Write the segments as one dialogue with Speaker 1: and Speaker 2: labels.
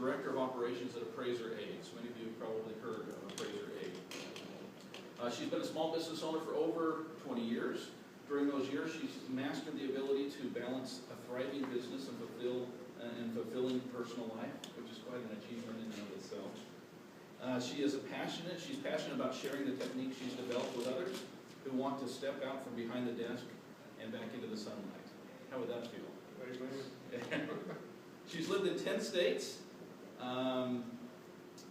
Speaker 1: Director of Operations at Appraiser A. So many of you have probably heard of Appraiser A. She's been a small business owner for over 20 years. During those years, she's mastered the ability to balance a thriving business and fulfilling personal life, which is quite an achievement in and of itself. She's passionate about sharing the techniques she's developed with others who want to step out from behind the desk and back into the sunlight. How would that feel? She's lived in 10 states.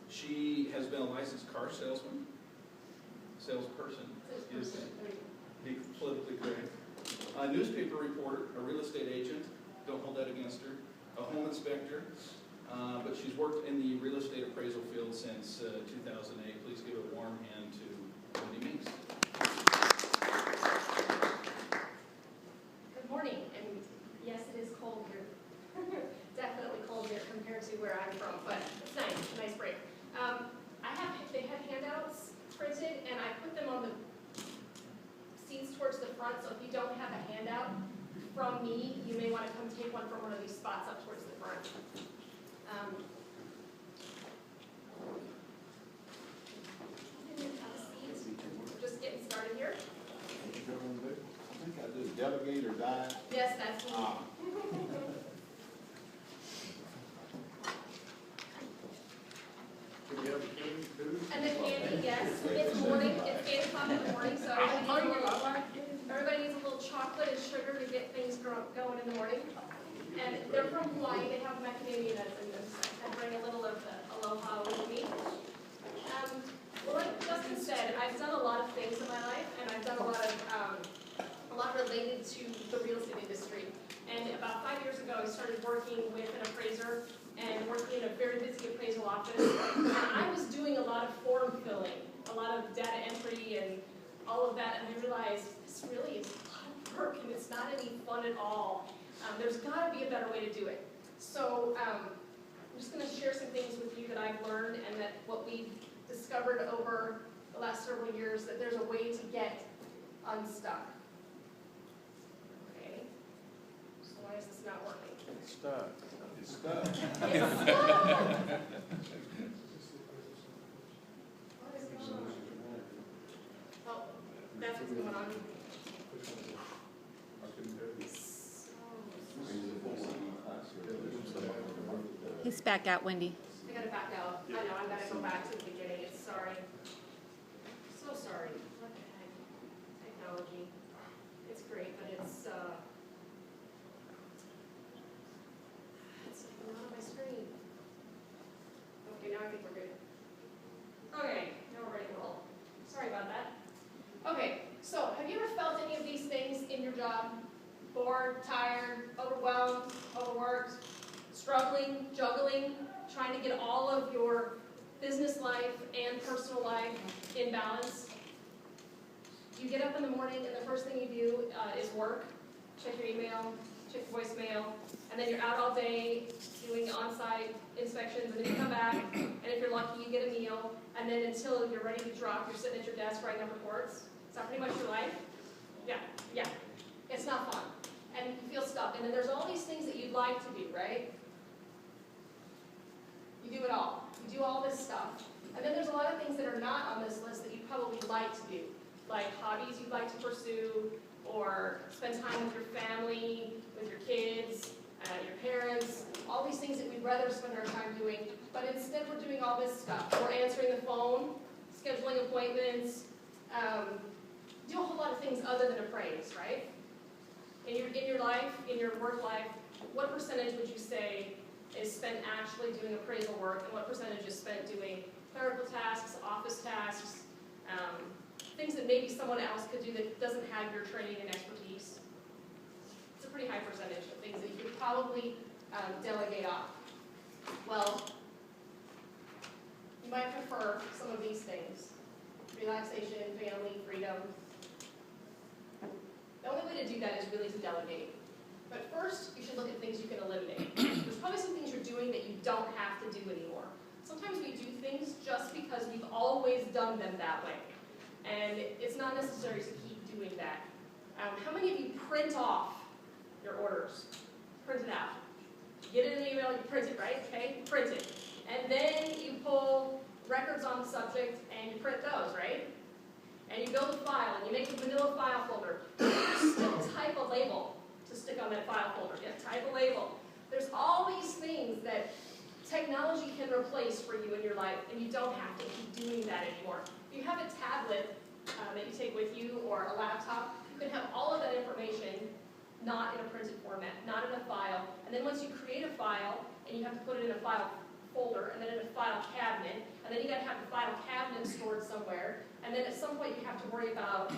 Speaker 1: She has been a licensed car salesperson, excuse me, be politically correct, a newspaper reporter, a real estate agent, don't hold that against her, a home inspector, but she's worked in the real estate appraisal field since 2008. Please give a warm hand to Wendy Meeks.
Speaker 2: Good morning, and yes, it is cold here. Definitely cold here compared to where I'm from, but it's nice, a nice break. They had handouts printed, and I put them on the seats towards the front, so if you don't have a handout from me, you may want to come take one from one of these spots up towards the front. Just getting started here.
Speaker 3: I think I do. Delegate or die?
Speaker 2: Yes, that's me. And the candy, yes. It's morning. It's 8 o'clock in the morning, so everybody needs a little chocolate and sugar to get things going in the morning. And they're from Hawaii. They have macadamia nuts in them. So I bring a little of the aloha with me. Well, like Justin said, I've done a lot of things in my life, and I've done a lot related to the real estate industry. And about 5 years ago, I started working with an appraiser and working in a very busy appraisal office. And I was doing a lot of form filling, a lot of data entry and all of that, and I realized this really is a lot of work and it's not any fun at all. There's got to be a better way to do it. So I'm just going to share some things with you that I've learned and that what we've discovered over the last several years, that there's a way to get unstuck. Okay, so why is this not working?
Speaker 3: It's stuck. It's stuck.
Speaker 2: It's stuck! What is going on? Oh, that's what's going on.
Speaker 4: He's back out, Wendy.
Speaker 2: I gotta back out. I know, I gotta go back to the beginning. It's sorry. So sorry. What the heck? Technology. It's great, but it's not on my screen. Okay, now I think we're good. Okay, now we're ready to roll. Sorry about that. Okay, so have you ever felt any of these things in your job? Bored, tired, overwhelmed, overworked, struggling, juggling, trying to get all of your business life and personal life in balance? You get up in the morning and the first thing you do is work, check your email, check your voicemail, and then you're out all day doing on-site inspections, and then you come back, and if you're lucky, you get a meal, and then until you're ready to drop, you're sitting at your desk writing up reports. Is that pretty much your life? Yeah. It's not fun. And you feel stuck. And then there's all these things that you'd like to do, right? You do it all. You do all this stuff. And then there's a lot of things that are not on this list that you'd probably like to do, like hobbies you'd like to pursue, or spend time with your family, with your kids, your parents, all these things that we'd rather spend our time doing, but instead we're doing all this stuff. We're answering the phone, scheduling appointments, do a whole lot of things other than appraise, right? In your life, in your work life, what percentage would you say is spent actually doing appraisal work, and what percentage is spent doing clerical tasks, office tasks, things that maybe someone else could do that doesn't have your training and expertise? It's a pretty high percentage of things that you could probably delegate off. Well, you might prefer some of these things: relaxation, family, freedom. The only way to do that is really to delegate. But first, you should look at things you can eliminate. There's probably some things you're doing that you don't have to do anymore. Sometimes we do things just because we've always done them that way. And it's not necessary to keep doing that. How many of you print off your orders? Print it out. Get it in an email know, you print it, right? Okay, you print it. And then you pull records on the subject and you print those, right? And you build a file and you make a vanilla file folder. You still type a label to stick on that file folder. Yeah, type a label. There's all these things that technology can replace for you in your life, and you don't have to keep doing that anymore. If you have a tablet that you take with you or a laptop, you can have all of that information not in a printed format, not in a file. And then once you create a file, and you have to put it in a file folder, and then in a file cabinet, and then you got to have the file cabinet stored somewhere, and then at some point you have to worry about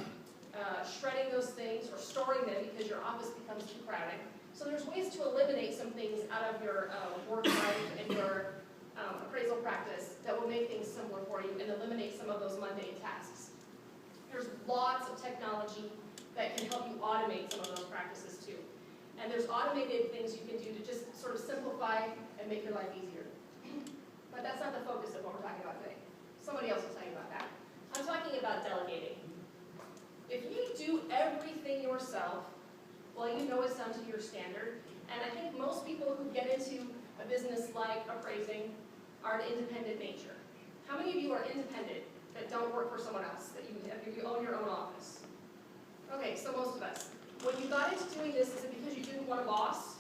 Speaker 2: shredding those things or storing them because your office becomes too crowded. So there's ways to eliminate some things out of your work life and your appraisal practice that will make things simpler for you and eliminate some of those mundane tasks. There's lots of technology that can help you automate some of those practices too. And there's automated things you can do to just sort of simplify and make your life easier. But that's not the focus of what we're talking about today. Somebody else is talking about that. I'm talking about delegating. If you do everything yourself, well, you know it's done to your standard. And I think most people who get into a business like appraising are an independent nature. How many of you are independent that don't work for someone else, that you own your own office? Okay, so most of us. When you got into doing this, is it because you didn't want a boss?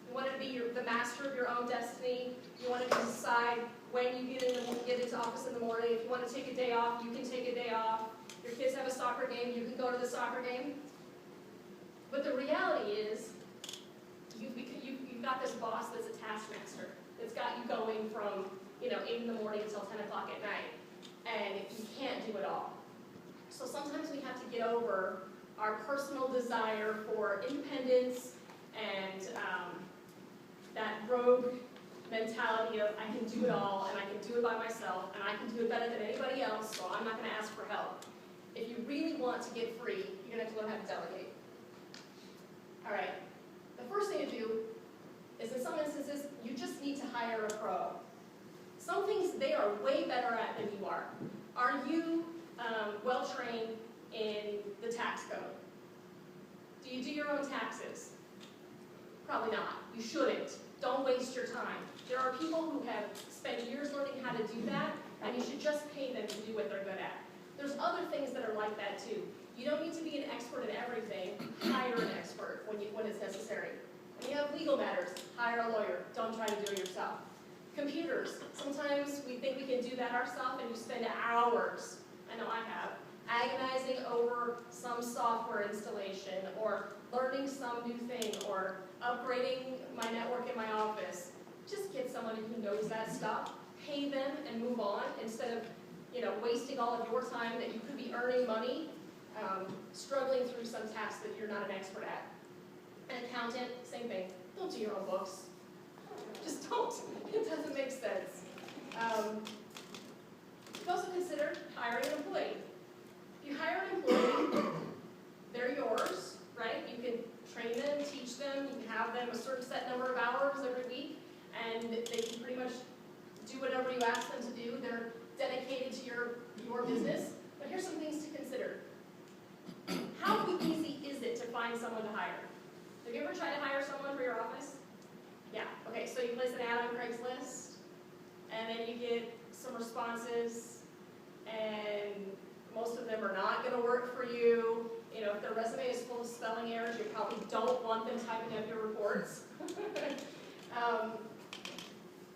Speaker 2: You wanted to be the master of your own destiny? You wanted to decide when you get into office in the morning? If you want to take a day off, you can take a day off. Your kids have a soccer game, you can go to the soccer game. But the reality is, you've got this boss that's a taskmaster, that's got you going from 8 in the morning until 10 o'clock at night, and you can't do it all. So sometimes we have to get over our personal desire for independence and that rogue mentality of I can do it all, and I can do it by myself, and I can do it better than anybody else, so I'm not going to ask for help. If you really want to get free, you're going to have to learn how to delegate. All right, the first thing to do is in some instances, you just need to hire a pro. Some things they are way better at than you are. Are you well-trained in the tax code? Do you do your own taxes? Probably not. You shouldn't. Don't waste your time. There are people who have spent years learning how to do that, and you should just pay them to do what they're good at. There's other things that are like that too. You don't need to be an expert in everything. Hire an expert when it's necessary. When you have legal matters, hire a lawyer. Don't try to do it yourself. Computers. Sometimes we think we can do that ourselves, and you spend hours, I know I have, agonizing over some software installation or learning some new thing or upgrading my network in my office. Just get someone who knows that stuff, pay them, and move on instead of wasting all of your time that you could be earning money, struggling through some task that you're not an expert at. An accountant, same thing. Don't do your own books. Just don't. It doesn't make sense. You can also consider hiring an employee. If you hire an employee, they're yours, right? You can train them, teach them, you can have them a certain set number of hours every week, and they can pretty much do whatever you ask them to do. They're dedicated to your business. But here's some things to consider. How easy is it to find someone to hire? Have you ever tried to hire someone for your office? Yeah, okay, so you place an ad on Craigslist, and then you get some responses, and most of them are not going to work for you. If their resume is full of spelling errors, you probably don't want them typing up your reports.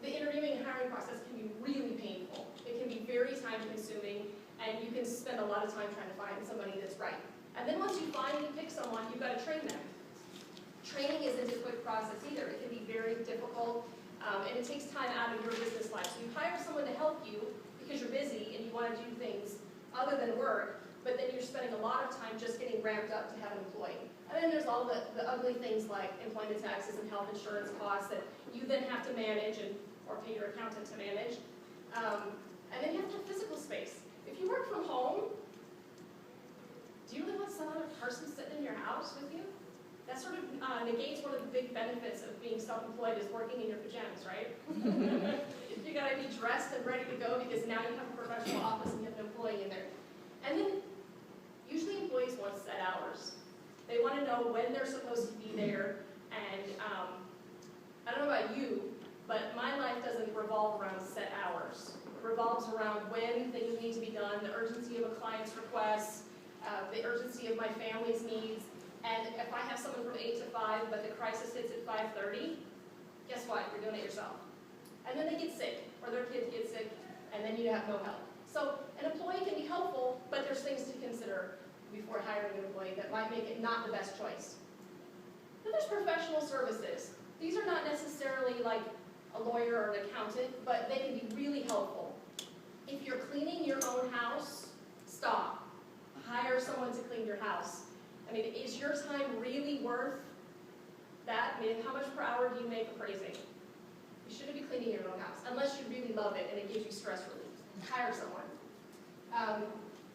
Speaker 2: The interviewing and hiring process can be really painful. It can be very time-consuming, and you can spend a lot of time trying to find somebody that's right. And then once you finally pick someone, you've got to train them. Training isn't a quick process either. It can be very difficult, and it takes time out of your business life. So you hire someone to help you because you're busy and you want to do things other than work, but then you're spending a lot of time just getting ramped up to have an employee. And then there's all the ugly things like employment taxes and health insurance costs that you then have to manage or pay your accountant to manage. And then you have to have physical space. If you work from home, do you really want some other person sitting in your house with you? That sort of negates one of the big benefits of being self-employed is working in your pajamas, right? You gotta be dressed and ready to go because now you have a professional office and you have an employee in there. And then usually employees want set hours. They want to know when they're supposed to be there. And I don't know about you, doesn't revolve around set hours. It revolves around when things need to be done, the urgency of a client's requests, the urgency of my family's needs. And if I have someone from 8 to 5, but the crisis hits at 5:30, guess what? You're doing it yourself. And then they get sick, or their kids get sick, and then you have no help. So an employee can be helpful, but there's things to consider before hiring an employee that might make it not the best choice. Then there's professional services. These are not necessarily like a lawyer or an accountant, but they can be really helpful. If you're cleaning your own house, stop. Hire someone to clean your house. I mean, is your time really worth that? I mean, how much per hour do you make appraising? You shouldn't be cleaning your own house, unless you really love it and it gives you stress relief. Hire someone.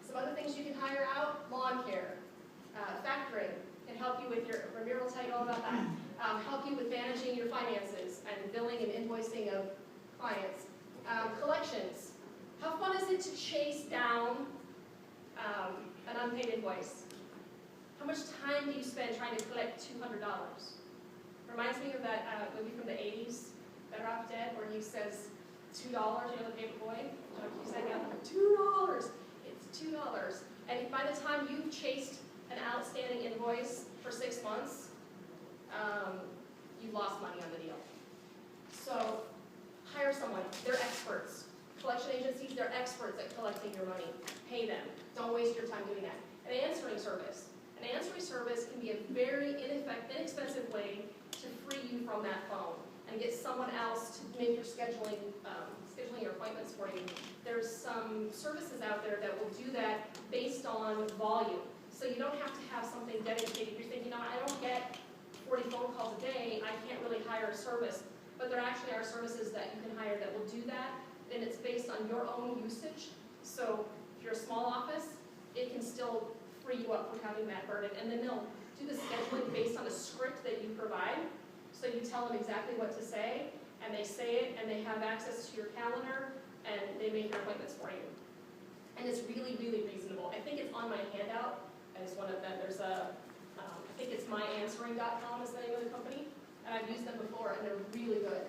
Speaker 2: Some other things you can hire out: lawn care, factoring can help you with your, Ramiro will tell you all about that, help you with managing your finances and billing and invoicing of clients. Collections. How fun is it to chase down an unpaid invoice? How much time do you spend trying to collect $200? Reminds me of that movie from the 80s, Better Off Dead, where he says $2, you know, the paper boy? He said, yeah, $2. It's $2. And by the time you've chased an outstanding invoice for 6 months, you've lost money on the deal. So hire someone. They're experts. Collection agencies, they're experts at collecting your money. Pay them. Don't waste your time doing that. An answering service. An answering service can be a very inexpensive way to free you from that phone and get someone else to make your scheduling your appointments for you. There's some services out there that will do that based on volume. So you don't have to have something dedicated. You're thinking, no, I don't get 40 phone calls a day, I can't really hire a service. But there actually are services that you can hire that will do that, and it's based on your own usage. So if you're a small office, it can still free you up from having that burden. And then they'll do the scheduling based on a script that you provide. So you tell them exactly what to say, and they say it, and they have access to your calendar, and they make your appointments for you. And it's really, really reasonable. I think it's on my handout as one of them. There's a, I think it's myanswering.com is the name of the company, and I've used them before, and they're really good.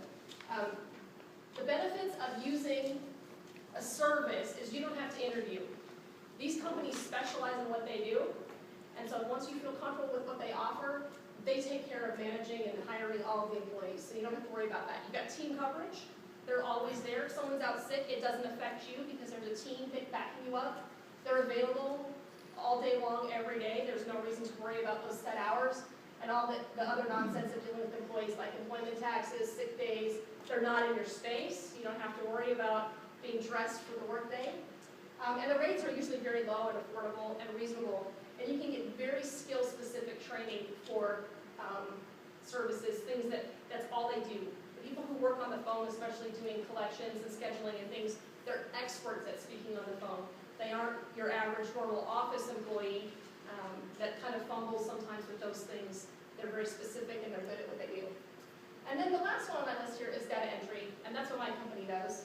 Speaker 2: The benefits of using a service is you don't have to interview. These companies specialize in what they do, and so once you feel comfortable with what they offer, they take care of managing and hiring all of the employees, so you don't have to worry about that. You've got team coverage. They're always there. If someone's out sick, it doesn't affect you because there's a team backing you up. They're available all day long, every day. There's no reason to worry about those set hours and all the other nonsense of dealing with employees like employment taxes, sick days. They're not in your space. You don't have to worry about being dressed for the workday. And the rates are usually very low and affordable and reasonable. And you can get very skill-specific training for services, things that's all they do. The people who work on the phone, especially doing collections and scheduling and things, they're experts at speaking on the phone. They aren't your average normal office employee that kind of fumbles sometimes with those things. They're very specific and they're good at what they do. And then the last one on that list here is data entry, and that's what my company does.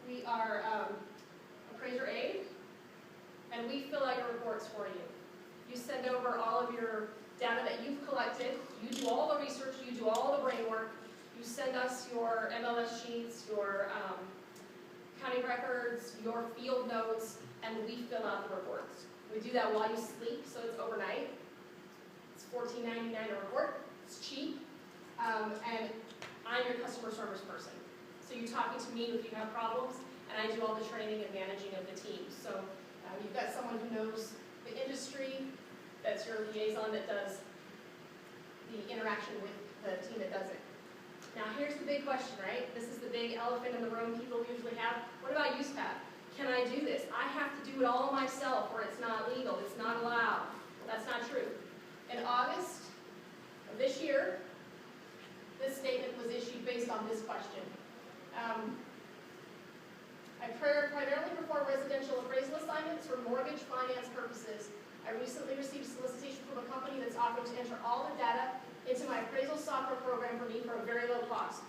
Speaker 2: We are Appraiser Aid, and we fill out your reports for you. You send over all of your data that you've collected, you do all the research, you do all the brain work, you send us your MLS sheets, your county records, your field notes, and we fill out the reports. We do that while you sleep, so it's overnight. It's $14.99 a report, it's cheap, and I'm your customer service person. So you're talking to me if you have problems, and I do all the training and managing of the team. So you've got someone who knows the industry, that's your liaison that does the interaction with the team that does it. Now here's the big question, right? This is the big elephant in the room people usually have. What about use path? Can I do this? I have to do it all myself or it's not legal, it's not allowed. That's not true. In August of this year, this statement was issued based on this question. I primarily perform residential appraisal assignments for mortgage finance purposes. I recently received a solicitation from a company that's offering to enter all the data into my appraisal software program for me for a very low cost.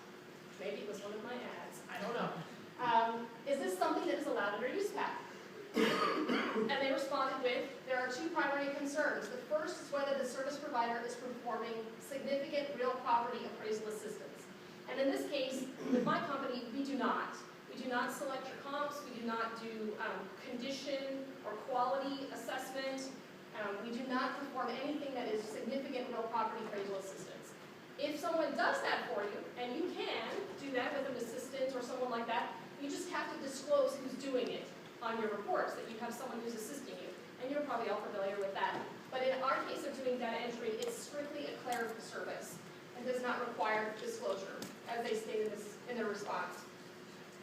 Speaker 2: Maybe it was one of my ads, I don't know. Is this something that is allowed under use path? And they responded with, there are two primary concerns. The first is whether the service provider is performing significant real property appraisal assistance. And in this case, with my real property appraisal assistance. If someone does that for you, and you can do that with an assistant or someone like that, you just have to disclose who's doing it on your reports, that you have someone who's assisting you. And you're probably all familiar with that. But in our case of doing data entry, it's strictly a clerical service and does not require disclosure, as they stated in their response.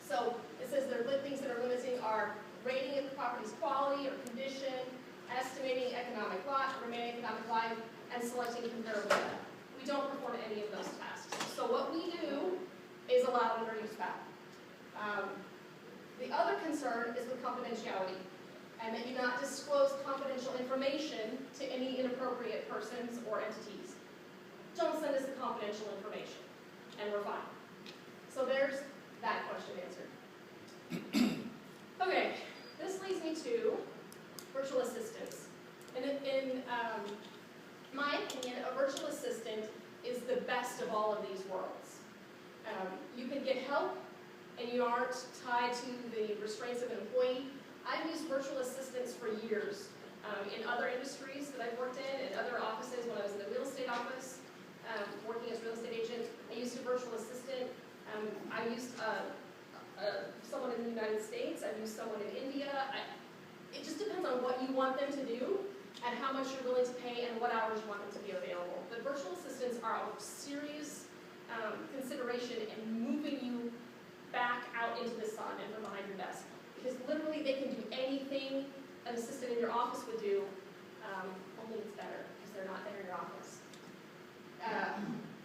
Speaker 2: So it says there are things that are limiting are rating of the property's quality or condition, estimating economic life, remaining economic life, and selecting comparable data. We don't perform any of those tasks. So what we do is allowed under use path. The other concern is with confidentiality, and that you not disclose confidential information to any inappropriate persons or entities. Don't send us the confidential information, and we're fine. So there's that question answered. Okay, this leads me to virtual assistants. In my opinion, a virtual assistant is the best of all of these worlds. You can get help, and you aren't tied to the restraints of an employee. I've used virtual assistants for years in other industries that I've worked in other offices. When I was in the real estate office, working as a real estate agent, I used a virtual assistant. I used someone in the United States. I've used someone in India. It just depends on what you want them to do and how much you're willing to pay and what hours you want them to be available. But virtual assistants are a serious consideration in moving you back out into the sun and from behind your desk. Because literally they can do anything an assistant in your office would do, only it's better because they're not there in your office.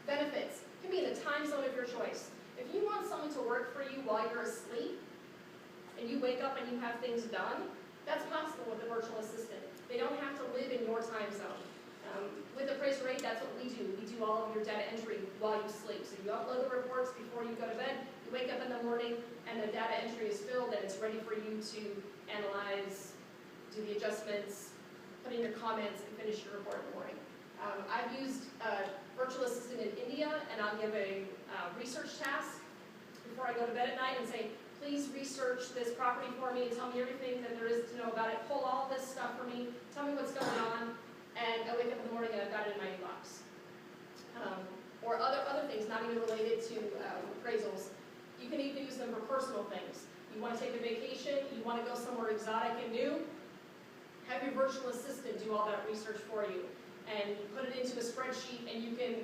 Speaker 2: Benefits can be in the time zone of your choice. If you want someone to work for you while you're asleep, and you wake up and you have things done, that's possible with a virtual assistant. They don't have to live in your time zone. With Appraisal Rate, that's what we do. We do all of your data entry while you sleep. So you upload the reports before you go to bed, you wake up in the morning, and the data entry is filled, and it's ready for you to analyze, do the adjustments, put in your comments, and finish your report in the morning. I've used a virtual assistant in India, and I'll give a research task before I go to bed at night and say, please research this property for me and tell me everything that there is to know about it. Pull all this stuff for me. Tell me what's going on. And I wake up in the morning and I've got it in my inbox. Or other things not even related to appraisals. You can even use them for personal things. You want to take a vacation, you want to go somewhere exotic and new, have your virtual assistant do all that research for you. And you put it into a spreadsheet and you can,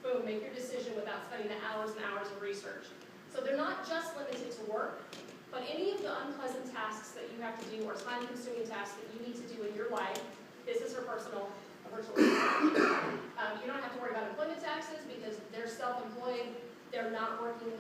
Speaker 2: boom, make your decision without spending the hours and hours of research. So they're not just limited to work, but any of the unpleasant tasks that you have to do or time-consuming tasks that you need to do in your life, business or personal, a virtual assistant. You don't have to worry about employment taxes because they're self-employed. They're not working